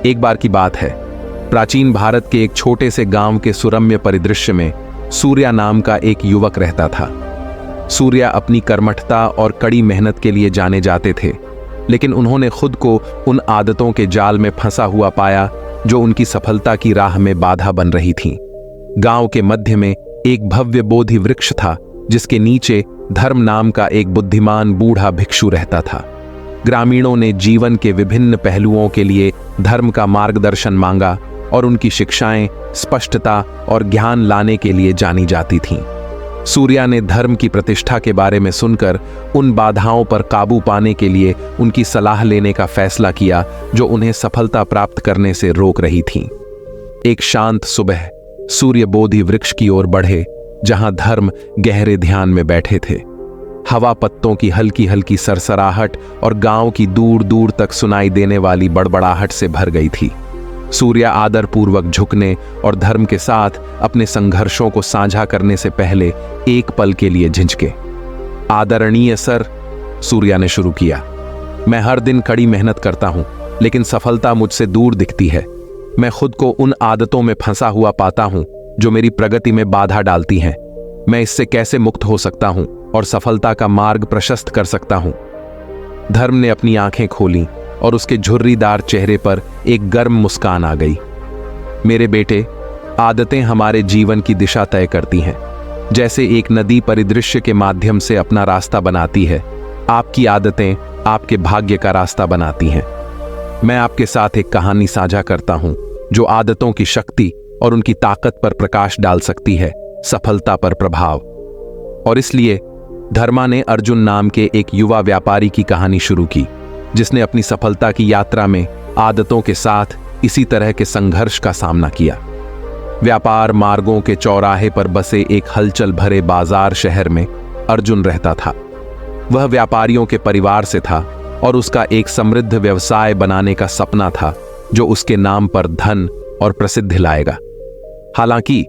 एक बार की बात है, प्राचीन भारत के एक छोटे से गांव के सुरम्य परिदृश्य में सूर्या नाम का एक युवक रहता था। सूर्या अपनी कर्मठता और कड़ी मेहनत के लिए जाने जाते थे, लेकिन उन्होंने खुद को उन आदतों के जाल में फंसा हुआ पाया जो उनकी सफलता की राह में बाधा बन रही थीं। गांव के मध्य में एक भव्य बोधि वृक्ष था, जिसके नीचे धर्म नाम का एक बुद्धिमान बूढ़ा भिक्षु रहता था। ग्रामीणों ने जीवन के विभिन्न पहलुओं के लिए धर्म का मार्गदर्शन मांगा और उनकी शिक्षाएं स्पष्टता और ज्ञान लाने के लिए जानी जाती थीं। सूर्या ने धर्म की प्रतिष्ठा के बारे में सुनकर उन बाधाओं पर काबू पाने के लिए उनकी सलाह लेने का फैसला किया जो उन्हें सफलता प्राप्त करने से रोक रही थीं। एक शांत सुबह सूर्य बोधि वृक्ष की ओर बढ़े, जहां धर्म गहरे ध्यान में बैठे थे। हवा पत्तों की हल्की हल्की सरसराहट और गांव की दूर दूर तक सुनाई देने वाली बड़बड़ाहट से भर गई थी। सूर्या आदरपूर्वक झुकने और धर्म के साथ अपने संघर्षों को साझा करने से पहले एक पल के लिए झिझके। आदरणीय सर, सूर्या ने शुरू किया, मैं हर दिन कड़ी मेहनत करता हूं, लेकिन सफलता मुझसे दूर दिखती है। मैं खुद को उन आदतों में फंसा हुआ पाता हूं जो मेरी प्रगति में बाधा डालती हैं। मैं इससे कैसे मुक्त हो सकता हूं और सफलता का मार्ग प्रशस्त कर सकता हूं? धर्म ने अपनी आंखें खोलीं और उसके झुर्रीदार चेहरे पर एक गर्म मुस्कान आ गई। मेरे बेटे, आदतें हमारे जीवन की दिशा तय करती हैं। जैसे एक नदी परिदृश्य के माध्यम से अपना रास्ता बनाती है, आपकी आदतें आपके भाग्य का रास्ता बनाती हैं। मैं आपके साथ एक कहानी साझा करता हूं जो आदतों की शक्ति और उनकी ताकत पर प्रकाश डाल सकती है, सफलता पर प्रभाव। और इसलिए धर्मा ने अर्जुन नाम के एक युवा व्यापारी की कहानी शुरू की, जिसने अपनी सफलता की यात्रा में आदतों के साथ इसी तरह के संघर्ष का सामना किया। व्यापार मार्गों के चौराहे पर बसे एक हलचल भरे बाजार शहर में अर्जुन रहता था। वह व्यापारियों के परिवार से था और उसका एक समृद्ध व्यवसाय बनाने का सपना था जो उसके नाम पर धन और प्रसिद्धि लाएगा। हालांकि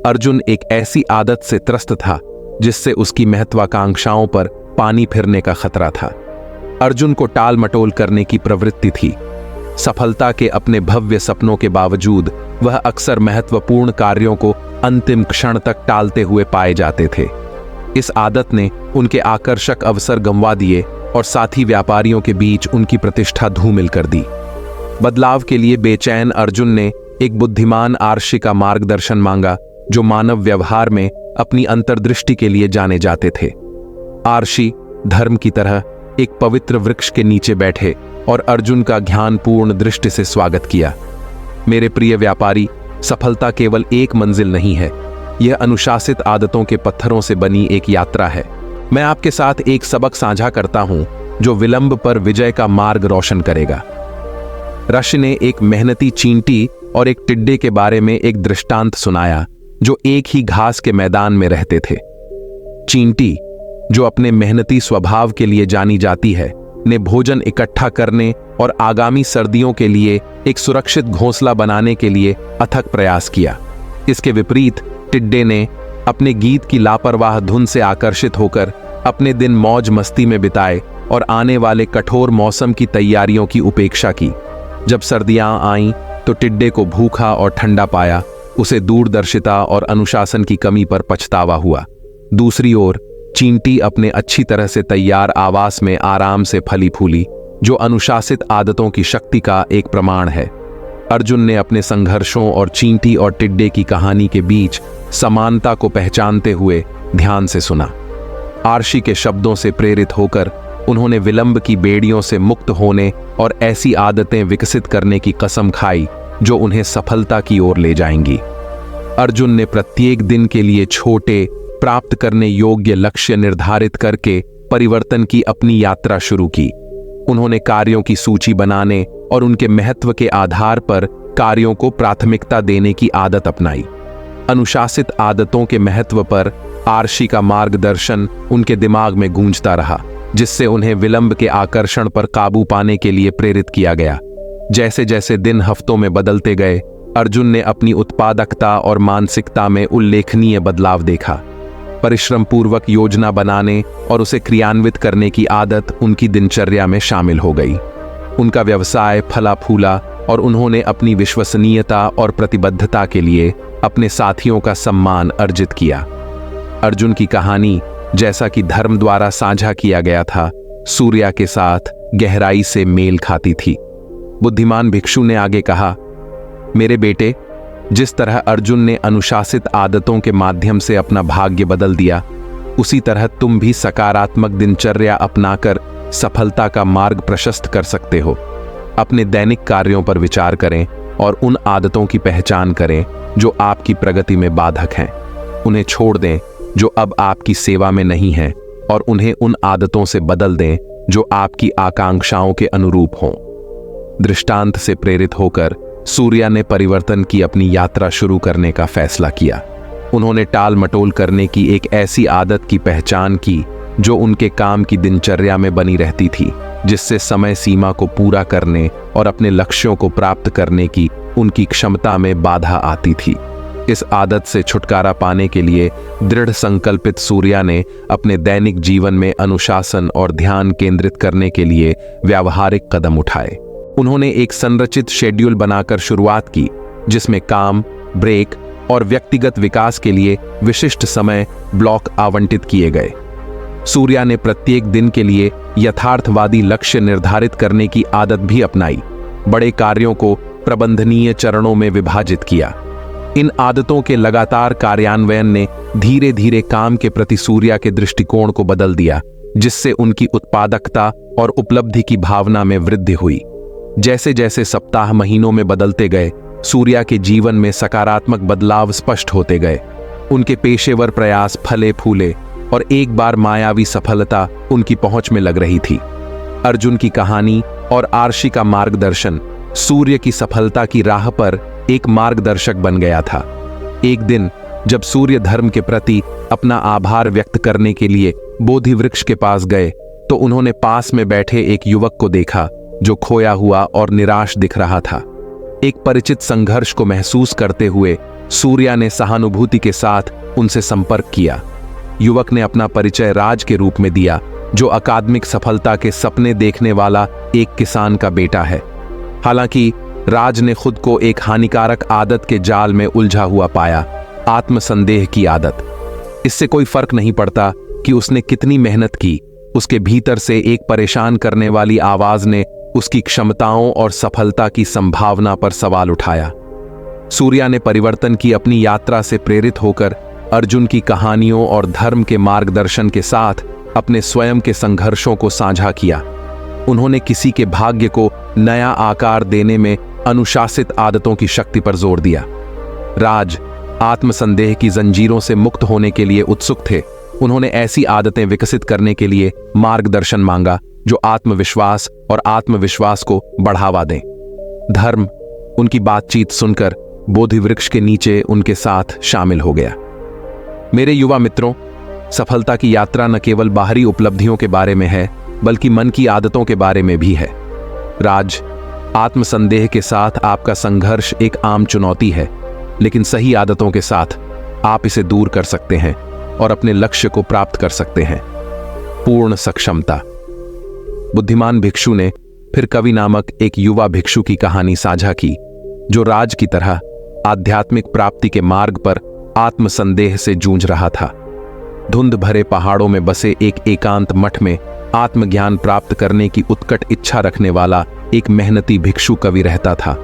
अर्जुन एक ऐसी आदत से त्रस्त था जिससे उसकी महत्वाकांक्षाओं पर पानी फिरने का खतरा था। अर्जुन को टाल मटोल करने की प्रवृत्ति थी। सफलता के अपने भव्य सपनों के बावजूद वह अक्सर महत्वपूर्ण कार्यों को अंतिम क्षण तक टालते हुए पाए जाते थे। इस आदत ने उनके आकर्षक अवसर गंवा दिए और साथी व्यापारियों के बीच उनकी प्रतिष्ठा धूमिल कर दी। बदलाव के लिए बेचैन अर्जुन ने एक बुद्धिमान आर्षि का मार्गदर्शन मांगा, जो मानव व्यवहार में अपनी अंतर्दृष्टि के लिए जाने जाते थे। आर्षि धर्म की तरह एक पवित्र वृक्ष के नीचे बैठे और अर्जुन का ध्यानपूर्ण दृष्टि से स्वागत किया। मेरे प्रिय व्यापारी, सफलता केवल एक मंजिल नहीं है, यह अनुशासित आदतों के पत्थरों से बनी एक यात्रा है। मैं आपके साथ एक सबक साझा करता हूं जो विलंब पर विजय का मार्ग रोशन करेगा। ऋषि ने एक मेहनती चींटी और एक टिड्डे के बारे में एक दृष्टांत सुनाया जो एक ही घास के मैदान में रहते थे। चींटी, जो अपने मेहनती स्वभाव के लिए जानी जाती है, ने भोजन इकट्ठा करने और आगामी सर्दियों के लिए एक सुरक्षित घोंसला बनाने के लिए अथक प्रयास किया। इसके विपरीत टिड्डे ने अपने गीत की लापरवाह धुन से आकर्षित होकर अपने दिन मौज मस्ती में बिताए और आने वाले कठोर मौसम की तैयारियों की उपेक्षा की। जब सर्दियां आईं तो टिड्डे को भूखा और ठंडा पाया। उसे दूरदर्शिता और अनुशासन की कमी पर पछतावा हुआ। दूसरी ओर चींटी अपने अच्छी तरह से तैयार आवास में आराम से फली फूली, जो अनुशासित आदतों की शक्ति का एक प्रमाण है। अर्जुन ने अपने संघर्षों और चींटी और टिड्डे की कहानी के बीच समानता को पहचानते हुए ध्यान से सुना। आर्षि के शब्दों से प्रेरित होकर उन्होंने विलंब की बेड़ियों से मुक्त होने और ऐसी आदतें विकसित करने की कसम खाई जो उन्हें सफलता की ओर ले जाएंगी। अर्जुन ने प्रत्येक दिन के लिए छोटे, प्राप्त करने योग्य लक्ष्य निर्धारित करके परिवर्तन की अपनी यात्रा शुरू की। उन्होंने कार्यों की सूची बनाने और उनके महत्व के आधार पर कार्यों को प्राथमिकता देने की आदत अपनाई। अनुशासित आदतों के महत्व पर आर्षि का मार्गदर्शन उनके दिमाग में गूंजता रहा, जिससे उन्हें विलंब के आकर्षण पर काबू पाने के लिए प्रेरित किया गया। जैसे जैसे दिन हफ्तों में बदलते गए, अर्जुन ने अपनी उत्पादकता और मानसिकता में उल्लेखनीय बदलाव देखा। परिश्रम पूर्वक योजना बनाने और उसे क्रियान्वित करने की आदत उनकी दिनचर्या में शामिल हो गई। उनका व्यवसाय फला फूला और उन्होंने अपनी विश्वसनीयता और प्रतिबद्धता के लिए अपने साथियों का सम्मान अर्जित किया। अर्जुन की कहानी, जैसा कि धर्म द्वारा साझा किया गया था, सूर्या के साथ गहराई से मेल खाती थी। बुद्धिमान भिक्षु ने आगे कहा, मेरे बेटे, जिस तरह अर्जुन ने अनुशासित आदतों के माध्यम से अपना भाग्य बदल दिया, उसी तरह तुम भी सकारात्मक दिनचर्या अपनाकर सफलता का मार्ग प्रशस्त कर सकते हो। अपने दैनिक कार्यों पर विचार करें और उन आदतों की पहचान करें जो आपकी प्रगति में बाधक हैं। उन्हें छोड़ दें जो अब आपकी सेवा में नहीं हैं, और उन्हें उन आदतों से बदल दें जो आपकी आकांक्षाओं के अनुरूप हों। दृष्टांत से प्रेरित होकर सूर्या ने परिवर्तन की अपनी यात्रा शुरू करने का फैसला किया। उन्होंने टाल मटोल करने की एक ऐसी आदत की पहचान की जो उनके काम की दिनचर्या में बनी रहती थी, जिससे समय सीमा को पूरा करने और अपने लक्ष्यों को प्राप्त करने की उनकी क्षमता में बाधा आती थी। इस आदत से छुटकारा पाने के लिए दृढ़ संकल्पित सूर्या ने अपने दैनिक जीवन में अनुशासन और ध्यान केंद्रित करने के लिए व्यावहारिक कदम उठाए। उन्होंने एक संरचित शेड्यूल बनाकर शुरुआत की, जिसमें काम, ब्रेक और व्यक्तिगत विकास के लिए विशिष्ट समय ब्लॉक आवंटित किए गए। सूर्या ने प्रत्येक दिन के लिए यथार्थवादी लक्ष्य निर्धारित करने की आदत भी अपनाई, बड़े कार्यों को प्रबंधनीय चरणों में विभाजित किया। इन आदतों के लगातार कार्यान्वयन ने धीरे धीरे काम के प्रति सूर्या के दृष्टिकोण को बदल दिया, जिससे उनकी उत्पादकता और उपलब्धि की भावना में वृद्धि हुई। जैसे जैसे सप्ताह महीनों में बदलते गए, सूर्या के जीवन में सकारात्मक बदलाव स्पष्ट होते गए। उनके पेशेवर प्रयास फले फूले और एक बार मायावी सफलता उनकी पहुंच में लग रही थी। अर्जुन की कहानी और आर्षी का मार्गदर्शन सूर्य की सफलता की राह पर एक मार्गदर्शक बन गया था। एक दिन जब सूर्य धर्म के प्रति अपना आभार व्यक्त करने के लिए बोधि वृक्ष के पास गए, तो उन्होंने पास में बैठे एक युवक को देखा जो खोया हुआ और निराश दिख रहा था। एक परिचित संघर्ष को महसूस करते हुए सूर्या ने सहानुभूति के साथ उनसे संपर्क किया। युवक ने अपना परिचय राज के रूप में दिया, जो अकादमिक सफलता के सपने देखने वाला एक किसान का बेटा है। हालांकि राज ने खुद को एक हानिकारक आदत के जाल में उलझा हुआ पाया, आत्मसंदेह की आदत। इससे कोई फर्क नहीं पड़ता कि उसने कितनी मेहनत की, उसके भीतर से एक परेशान करने वाली आवाज ने उसकी क्षमताओं और सफलता की संभावना पर सवाल उठाया। सूर्या ने परिवर्तन की अपनी यात्रा से प्रेरित होकर अर्जुन की कहानियों और धर्म के मार्गदर्शन के साथ अपने स्वयं के संघर्षों को साझा किया। उन्होंने किसी के भाग्य को नया आकार देने में अनुशासित आदतों की शक्ति पर जोर दिया। राज आत्मसंदेह की जंजीरों से मुक्त होने के लिए उत्सुक थे। उन्होंने ऐसी आदतें विकसित करने के लिए मार्गदर्शन मांगा जो आत्मविश्वास और आत्मविश्वास को बढ़ावा दें। धर्म उनकी बातचीत सुनकर बोधि वृक्ष के नीचे उनके साथ शामिल हो गया। मेरे युवा मित्रों, सफलता की यात्रा न केवल बाहरी उपलब्धियों के बारे में है, बल्कि मन की आदतों के बारे में भी है। राज, आत्मसंदेह के साथ आपका संघर्ष एक आम चुनौती है, लेकिन सही आदतों के साथ आप इसे दूर कर सकते हैं और अपने लक्ष्य को प्राप्त कर सकते हैं। पूर्ण सक्षमता। बुद्धिमान भिक्षु ने फिर कवि नामक एक युवा भिक्षु की कहानी साझा की, जो राज की तरह आध्यात्मिक प्राप्ति के मार्ग पर आत्मसंदेह से जूझ रहा था। धुंध भरे पहाड़ों में बसे एक एकांत मठ में आत्मज्ञान प्राप्त करने की उत्कट इच्छा रखने वाला एक मेहनती भिक्षु कवि रहता था।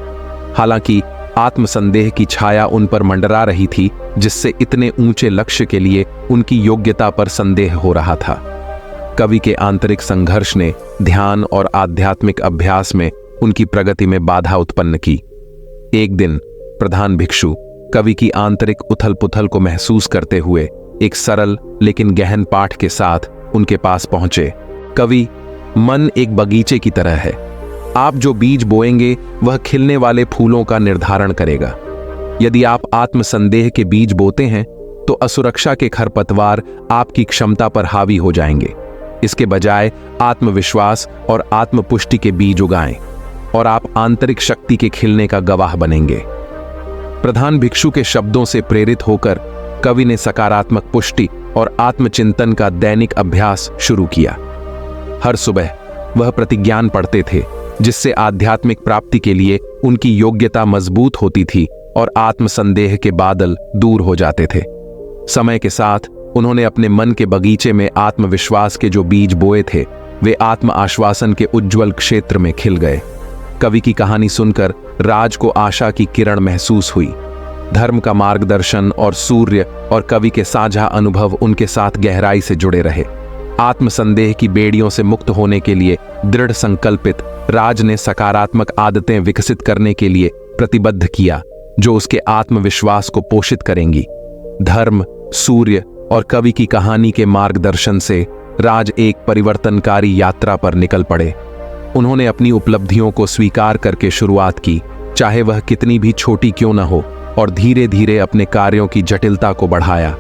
हालांकि आत्मसंदेह की छाया उन पर मंडरा रही थी, जिससे इतने ऊंचे लक्ष्य के लिए उनकी योग्यता पर संदेह हो रहा था। कवि के आंतरिक संघर्ष ने ध्यान और आध्यात्मिक अभ्यास में उनकी प्रगति में बाधा उत्पन्न की। एक दिन प्रधान भिक्षु कवि की आंतरिक उथल पुथल को महसूस करते हुए एक सरल लेकिन गहन पाठ के साथ उनके पास पहुंचे। कवि, मन एक बगीचे की तरह है। आप जो बीज बोएंगे वह खिलने वाले फूलों का निर्धारण करेगा। यदि आप आत्मसंदेह के बीज बोते हैं तो असुरक्षा के खरपतवार आपकी क्षमता पर हावी हो जाएंगे। इसके बजाय आत्मविश्वास और आत्मपुष्टि के बीज उगाएं और आप आंतरिक शक्ति के खिलने का गवाह बनेंगे। प्रधान भिक्षु के शब्दों से प्रेरित होकर कवि ने सकारात्मक पुष्टि और आत्मचिंतन का दैनिक अभ्यास शुरू किया। हर सुबह वह प्रतिज्ञान पढ़ते थे, जिससे आध्यात्मिक प्राप्ति के लिए उनकी योग्यता मजबूत होती थी और आत्मसंदेह के बादल दूर हो जाते थे। समय के साथ उन्होंने अपने मन के बगीचे में आत्मविश्वास के जो बीज बोए थे वे आत्म आश्वासन के उज्जवल क्षेत्र में खिल गए। कवि की कहानी सुनकर राज को आशा की किरण महसूस हुई। धर्म का मार्गदर्शन और सूर्य और कवि के साझा अनुभव उनके साथ गहराई से जुड़े रहे। आत्मसंदेह की बेड़ियों से मुक्त होने के लिए दृढ़ संकल्पित राज ने सकारात्मक आदतें विकसित करने के लिए प्रतिबद्ध किया जो उसके आत्मविश्वास को पोषित करेंगी। धर्म, सूर्य और कवि की कहानी के मार्गदर्शन से राज एक परिवर्तनकारी यात्रा पर निकल पड़े। उन्होंने अपनी उपलब्धियों को स्वीकार करके शुरुआत की, चाहे वह कितनी भी छोटी क्यों न हो, और धीरे धीरे अपने कार्यों की जटिलता को बढ़ाया।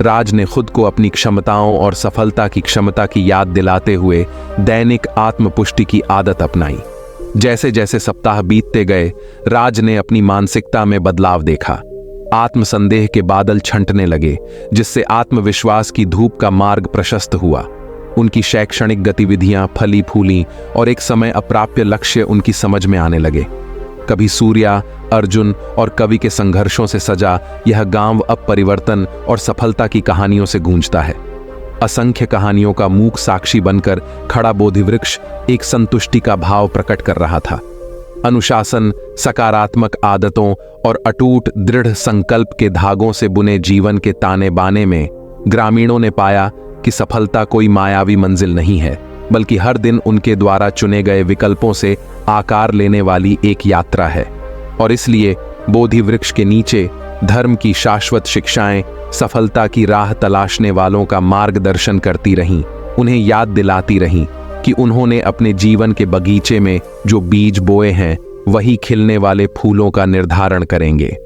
राज ने खुद को अपनी क्षमताओं और सफलता की क्षमता की याद दिलाते हुए दैनिक आत्मपुष्टि की आदत अपनाई। जैसे जैसे सप्ताह बीतते गए, राज ने अपनी मानसिकता में बदलाव देखा। आत्मसंदेह के बादल छंटने लगे, जिससे आत्मविश्वास की धूप का मार्ग प्रशस्त हुआ। उनकी शैक्षणिक गतिविधियां फली फूलीं और एक समय अप्राप्य लक्ष्य उनकी समझ में आने लगे। कभी सूर्या, अर्जुन और कवि के संघर्षों से सजा यह गांव अब परिवर्तन और सफलता की कहानियों से गूंजता है। असंख्य कहानियों का मूक साक्षी बनकर खड़ा बोधिवृक्ष एक संतुष्टि का भाव प्रकट कर रहा था। अनुशासन, सकारात्मक आदतों और अटूट दृढ़ संकल्प के धागों से बुने जीवन के ताने बाने में ग्रामीणों ने पाया कि सफलता कोई मायावी मंजिल नहीं है, बल्कि हर दिन उनके द्वारा चुने गए विकल्पों से आकार लेने वाली एक यात्रा है। और इसलिए बोधि वृक्ष के नीचे धर्म की शाश्वत शिक्षाएं सफलता की राह तलाशने वालों का मार्गदर्शन करती रहीं, उन्हें याद दिलाती रहीं कि उन्होंने अपने जीवन के बगीचे में जो बीज बोए हैं वही खिलने वाले फूलों का निर्धारण करेंगे।